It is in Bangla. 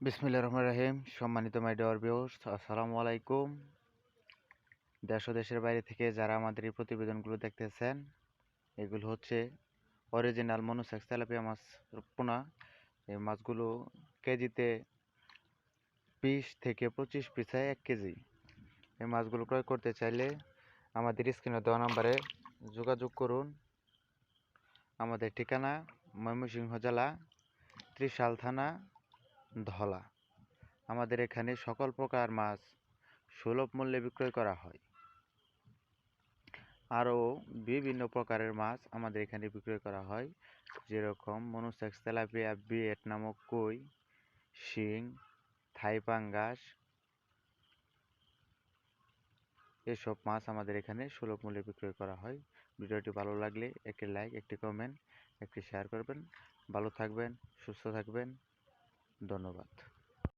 বিসমিল্লাহির রহমানির রহিম। সম্মানিত মাই ডিয়ার ভিউয়ার্স, আসসালামু আলাইকুম। দেশ ও দেশের বাইরে থেকে যারা আমাদের এই প্রতিবেদনগুলো দেখতেছেন, এগুলো হচ্ছে অরিজিনাল মনোসেক্স তেলাপিয়া মাছ পোনা। এই মাছগুলো কেজিতে 20 থেকে 25 পিস হয় 1 কেজি। এই মাছগুলো ক্রয় করতে চাইলে আমাদের স্ক্রিনে দেওয়া নাম্বারে যোগাযোগ করুন। আমাদের ঠিকানা ময়মনসিংহ জেলা, ত্রিশাল থানা, ধলা। আমাদের এখানে সকল প্রকার মাছ সুলভ মূল্যে বিক্রয় করা হয়। আরও বিভিন্ন প্রকারের মাছ আমাদের এখানে বিক্রয় করা হয়, যেরকম মনোসেক্স তেলাপিয়া, বিয়েট নামক কই, শিং, থাই পাঙ্গাস, এসব মাছ আমাদের এখানে সুলভ মূল্যে বিক্রয় করা হয়। ভিডিওটি ভালো লাগলে একটি লাইক, একটি কমেন্ট, একটি শেয়ার করবেন। ভালো থাকবেন, সুস্থ থাকবেন। ধন্যবাদ।